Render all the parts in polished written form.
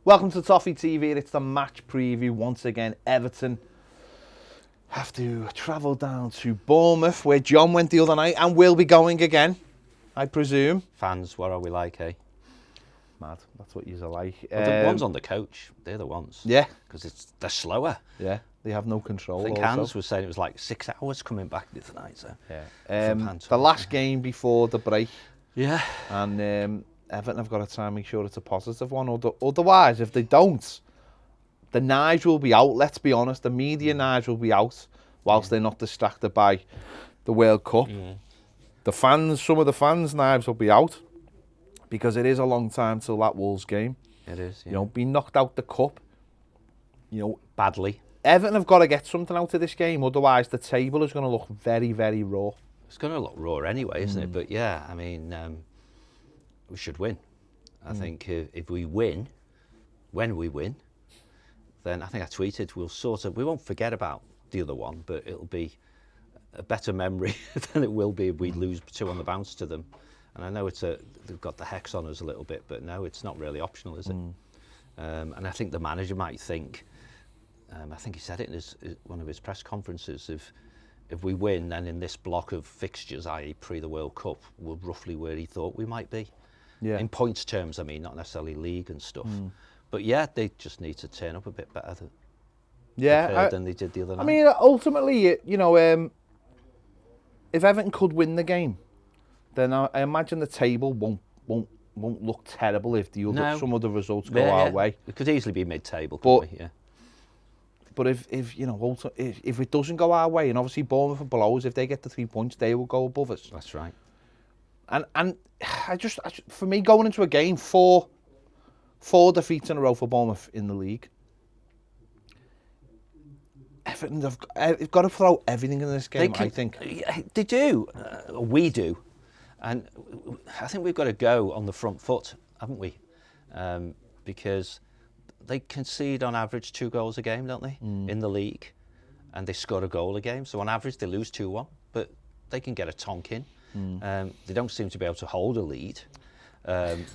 Welcome to Toffee TV. It's the match preview once again. Everton have to travel down to Bournemouth, where John went the other night, and will be going again, I presume. Fans, what are we like, eh? Mad. That's what you're like. Well, the ones on the coach, they're the ones. Yeah. Because they're slower. Yeah. They have no control. I think also. Hans was saying it was like 6 hours coming back tonight. So. Yeah. The last game before the break. Yeah. And Everton have got to try and make sure it's a positive one. Otherwise, if they don't, the knives will be out. Let's be honest. The media knives will be out whilst they're not distracted by the World Cup. The fans, some of the fans' knives will be out because it is a long time till that Wolves game. It is. Yeah. You know, being knocked out the cup. You know, badly. Everton have got to get something out of this game. Otherwise, the table is going to look very, very raw. It's going to look raw anyway, isn't it? But yeah, I mean, we should win. I think if we win, when we win, then I think I tweeted, we won't forget about the other one, but it'll be a better memory than it will be if we lose 2 on the bounce to them. And I know they've got the hex on us a little bit, but no, it's not really optional, is it? And I think the manager might think, I think he said it in one of his press conferences, if we win, then in this block of fixtures, i.e. pre the World Cup, we're roughly where he thought we might be. Yeah. In points terms, I mean, not necessarily league and stuff. But yeah, they just need to turn up a bit better than they did the other night. I mean, ultimately, you know, if Everton could win the game, then I imagine the table won't look terrible if some of the results go our way. It could easily be mid-table, couldn't we? Yeah. But if you know, if it doesn't go our way, and obviously Bournemouth are below us, if they get the 3 points, they will go above us. That's right. And I just for me, going into a game, four defeats in a row for Bournemouth in the league. Everton have got to throw everything in this game, I think. They do. We do. And I think we've got to go on the front foot, haven't we? Because they concede on average 2 goals a game, don't they, in the league? And they score a goal a game. So on average, they lose 2-1, but they can get a tonk in. They don't seem to be able to hold a lead. And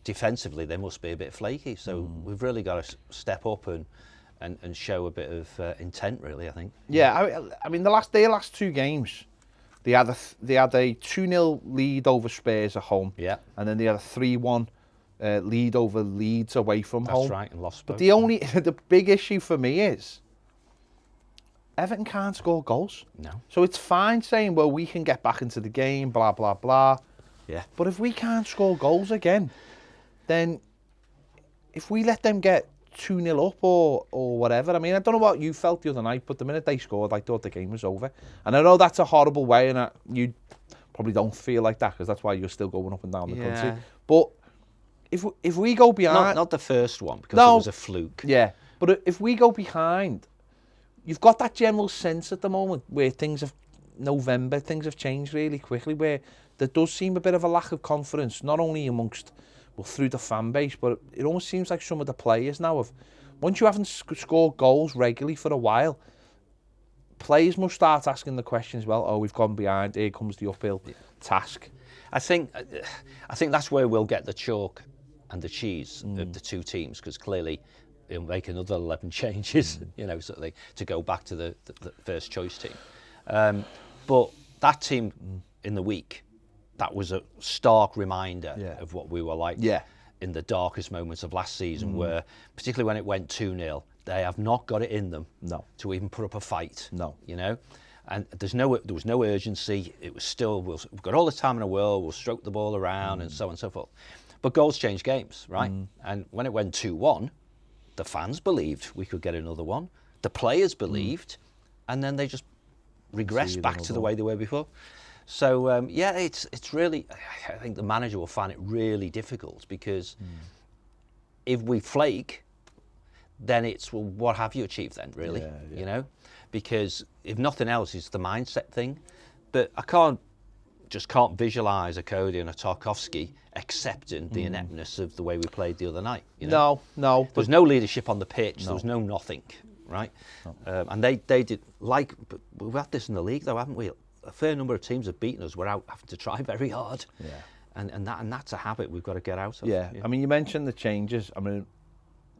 defensively, they must be a bit flaky. So we've really got to step up and show a bit of intent, really, I think. Yeah, I mean, their last 2 games, they had a 2-0 lead over Spurs at home. Yeah. And then they had a 3-1 lead over Leeds away from home. That's right, and lost both. But the big issue for me is Everton can't score goals. No. So it's fine saying, well, we can get back into the game, blah, blah, blah. Yeah. But if we can't score goals again, then if we let them get 2-0 up or whatever, I mean, I don't know what you felt the other night, but the minute they scored, I thought the game was over. And I know that's a horrible way, and you probably don't feel like that, because that's why you're still going up and down the country. But if we go behind... Not the first one, because it was a fluke. Yeah, but if we go behind, you've got that general sense at the moment where things have changed really quickly, where there does seem a bit of a lack of confidence, not only amongst, through the fan base, but it almost seems like some of the players now once you haven't scored goals regularly for a while, players must start asking the questions, we've gone behind, here comes the uphill task. I think that's where we'll get the chalk and the cheese of the 2 teams, because clearly they'll make another 11 changes, sort of thing, to go back to the first choice team. But that team in the week, that was a stark reminder of what we were like in the darkest moments of last season, where, particularly when it went 2-0, they have not got it in them to even put up a fight. No. And there was no urgency. It was still, we've got all the time in the world, we'll stroke the ball around and so on and so forth. But goals change games, right? And when it went 2-1, the fans believed we could get another one. The players believed, and then they just regressed back to the way they were before. So, it's really, I think the manager will find it really difficult, because if we flake, then it's, well, what have you achieved then, really? Because if nothing else, it's the mindset thing. But I can't visualise a Cody and a Tarkovsky accepting the ineptness of the way we played the other night. No. There was no leadership on the pitch. There was no nothing, right? No. And they did, but we've had this in the league, though, haven't we? A fair number of teams have beaten us without having to try very hard. Yeah. and that's a habit we've got to get out of. Yeah. I mean, you mentioned the changes. I mean,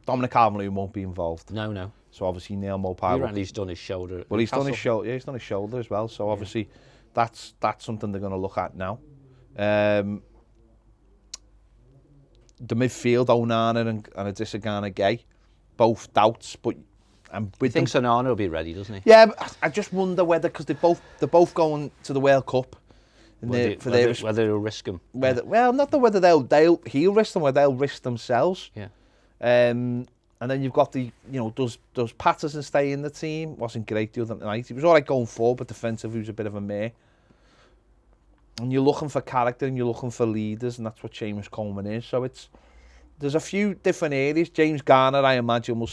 Dominic Calvert-Lewin won't be involved. No. So obviously Neil Maupay. He's done his shoulder. Well, he's done his shoulder. Yeah, he's done his shoulder as well. So obviously, that's something they're going to look at now. The midfield, Onana and Adesanya Gay, both doubts, but I think Onana will be ready, doesn't he? Yeah, but I just wonder whether, because they're both going to the World Cup. Whether they'll risk them. Well, not whether he'll risk them, whether they'll risk themselves. Yeah. And then you've got does Patterson stay in the team? Wasn't great the other night. He was all right going forward, but defensively he was a bit of a meh. And you're looking for character and you're looking for leaders, and that's what Seamus Coleman is. So there's a few different areas. James Garner, I imagine,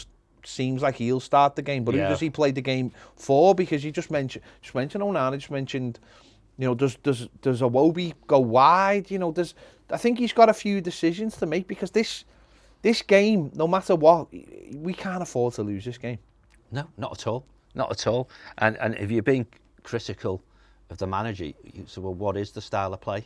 seems like he'll start the game, but who does he play the game for? Because you just mentioned Onana, just mentioned, does Iwobi go wide? I think he's got a few decisions to make, because this game, no matter what, we can't afford to lose this game. No, not at all. Not at all. And if you're being critical of the manager, you say, well, what is the style of play?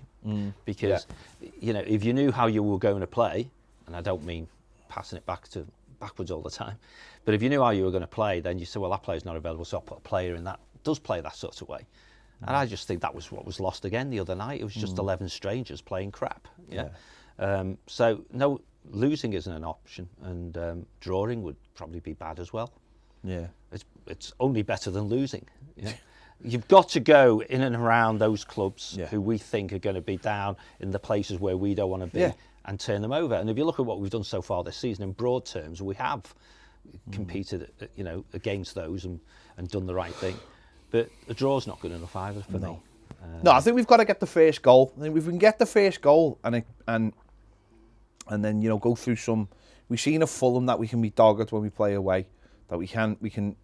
Because, if you knew how you were going to play, and I don't mean passing it backwards all the time, but if you knew how you were going to play, then you say, well, that player's not available, so I'll put a player in that does play that sort of way. And I just think that was what was lost again the other night. It was just 11 strangers playing crap. So, no, losing isn't an option, and drawing would probably be bad as well. Yeah. It's only better than losing. You've got to go in and around those clubs who we think are going to be down in the places where we don't want to be and turn them over. And if you look at what we've done so far this season, in broad terms, we have competed, against those and done the right thing. But the draw's not good enough either for me. No, I think we've got to get the first goal. I think if we can get the first goal and then go through some. We've seen a Fulham that we can be dogged when we play away. That we can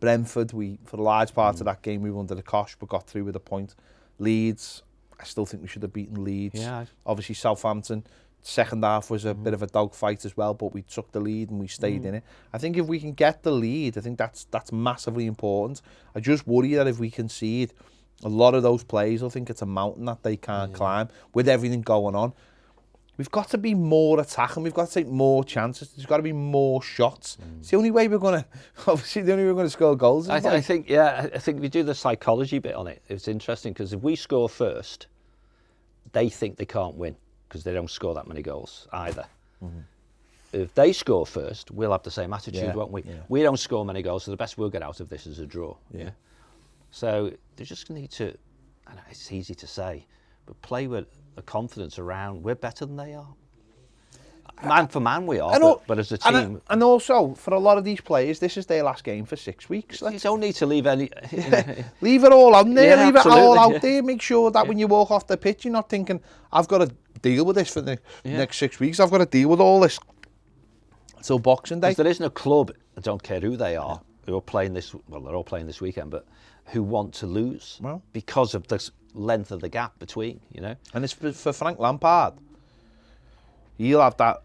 Brentford, for the large part of that game we were under the cosh but got through with a point. Leeds, I still think we should have beaten Leeds. Yeah. Obviously Southampton, second half was a bit of a dogfight as well, but we took the lead and we stayed in it. I think if we can get the lead, I think that's massively important. I just worry that if we concede, a lot of those players will think it's a mountain that they can't climb with everything going on. We've got to be more attacking. We've got to take more chances. There's got to be more shots. It's the only way we're going to score goals. I think if you do the psychology bit on it, it's interesting, because if we score first, they think they can't win because they don't score that many goals either. If they score first, we'll have the same attitude, won't we? Yeah. We don't score many goals, so the best we'll get out of this is a draw. Yeah. So they just need to, and it's easy to say, but play with the confidence around we're better than they are. Man for man we are, but as a team. And also, for a lot of these players, this is their last game for 6 weeks. You don't need to leave any... leave it all on there, leave absolutely, it all out there. Make sure that when you walk off the pitch, you're not thinking, I've got to deal with this for the next 6 weeks. I've got to deal with all this till Boxing Day. There isn't a club, I don't care who they are, who are playing this... Well, they're all playing this weekend, but who want to lose because of the length of the gap between, And it's for Frank Lampard. He'll have that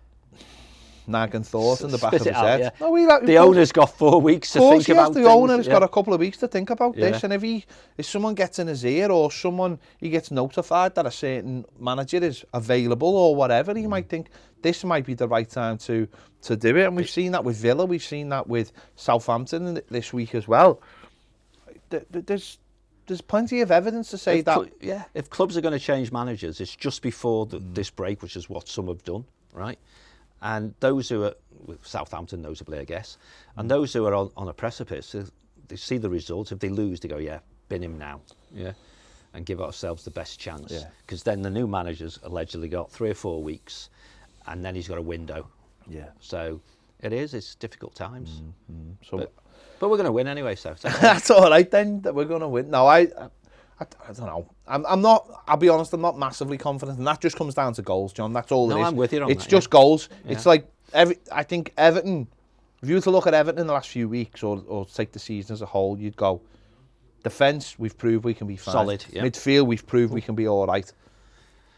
nagging thought in the back of his head. Yeah. No, the owner's got 4 weeks to think about things. The owner has got a couple of weeks to think about this, and if someone gets in his ear or he gets notified that a certain manager is available or whatever, he might think this might be the right time to do it. And we've seen that with Villa, we've seen that with Southampton this week as well. There's plenty of evidence to say if clubs are going to change managers, it's just before this break, which is what some have done, right? And those who are, with Southampton notably, I guess, and those who are on a precipice, they see the results. If they lose, they go, bin him now, and give ourselves the best chance. Because then the new manager's allegedly got 3 or 4 weeks, and then he's got a window. Yeah. So it's difficult times. But we're going to win anyway, so that's all right then. That we're going to win. No, I don't know. I'm not. I'll be honest. I'm not massively confident, and that just comes down to goals, John. That's all it is. No, I'm with you on It's that, just goals. Yeah. It's like I think Everton. If you were to look at Everton in the last few weeks, or take the season as a whole, you'd go, defence, we've proved we can be fine. Solid. Yeah. Midfield, we've proved we can be all right.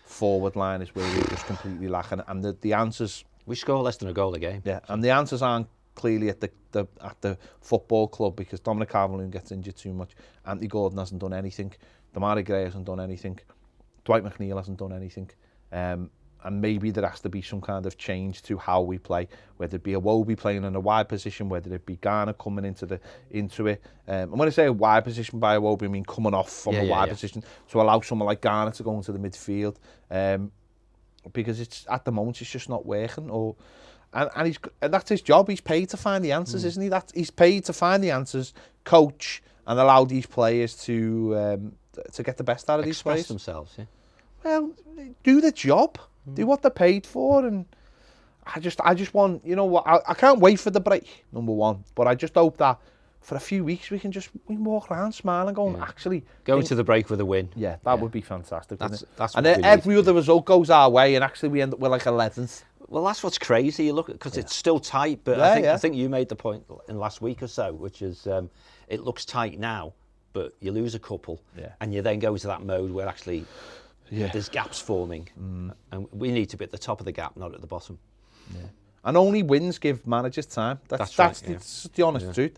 Forward line is where we're just completely lacking, and the answers. We score less than a goal a game. Yeah, and the answers aren't clearly at the football club, because Dominic Calvert-Lewin gets injured too much. Anthony Gordon hasn't done anything. Damari Gray hasn't done anything. Dwight McNeil hasn't done anything. And maybe there has to be some kind of change to how we play, whether it be Iwobi playing in a wide position, whether it be Garner coming into it. And when I say a wide position by Iwobi, I mean coming off from a wide position to allow someone like Garner to go into the midfield. Because it's at the moment it's just not working. And that's his job. He's paid to find the answers, isn't he? He's paid to find the answers, coach, and allow these players to get the best out of these players. Express themselves, yeah. Well, do the job. Do what they're paid for, and I just want, you know what, I can't wait for the break, number one, but I just hope that for a few weeks we can walk around smiling, going, actually... Going to the break with a win. Yeah, that would be fantastic. That's and then every other result goes our way, and actually we end up with like 11th. Well, that's what's crazy. You look at, because it's still tight, but I think you made the point in last week or so, which is it looks tight now, but you lose a couple, and you then go into that mode where actually... there's gaps forming, and we need to be at the top of the gap, not at the bottom. And only wins give managers time. That's right, that's the honest truth.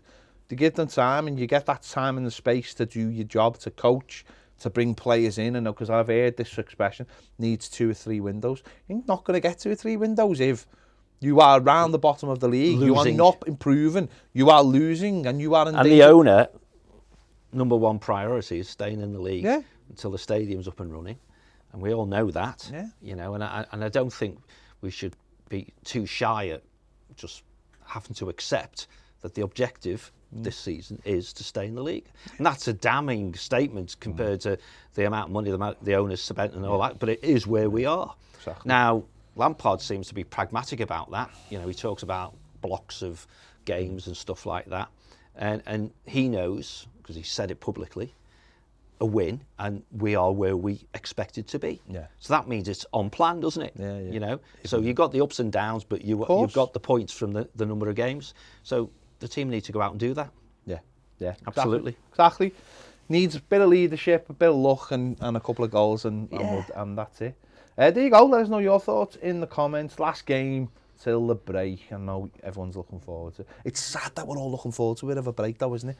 To give them time, and you get that time and the space to do your job, to coach, to bring players in. And because I've heard this expression, needs 2 or 3 windows. You're not going to get 2 or 3 windows if you are around the bottom of the league. Losing. You are not improving. You are losing, and you are in danger. And the owner, number one priority is staying in the league until the stadium's up and running. And we all know that, you know, and I don't think we should be too shy at just having to accept that the objective this season is to stay in the league. And that's a damning statement compared to the amount of money the owners spent and all that, but it is where we are. Exactly. Now, Lampard seems to be pragmatic about that. You know, he talks about blocks of games and stuff like that. And he knows, because he said it publicly, a win, and we are where we expected to be. So that means it's on plan, doesn't it? You know, so you've got the ups and downs, but you've got the points from the number of games. So the team needs to go out and do that. Yeah, absolutely, exactly. Needs a bit of leadership, a bit of luck, and a couple of goals, and that's it. There you go. Let us know your thoughts in the comments. Last game till the break. I know everyone's looking forward to it. It's sad that we're all looking forward to a bit of a break, though, isn't it?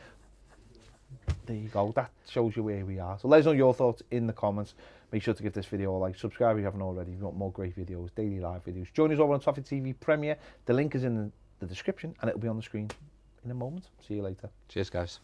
There you go, that shows you where we are. So let us know your thoughts in the comments. Make sure to give this video a like, subscribe if you haven't already. We've got more great videos, daily live videos. Join us over on Toffee TV Premier. The link is in the description, and it'll be on the screen in a moment. See you later. Cheers, guys.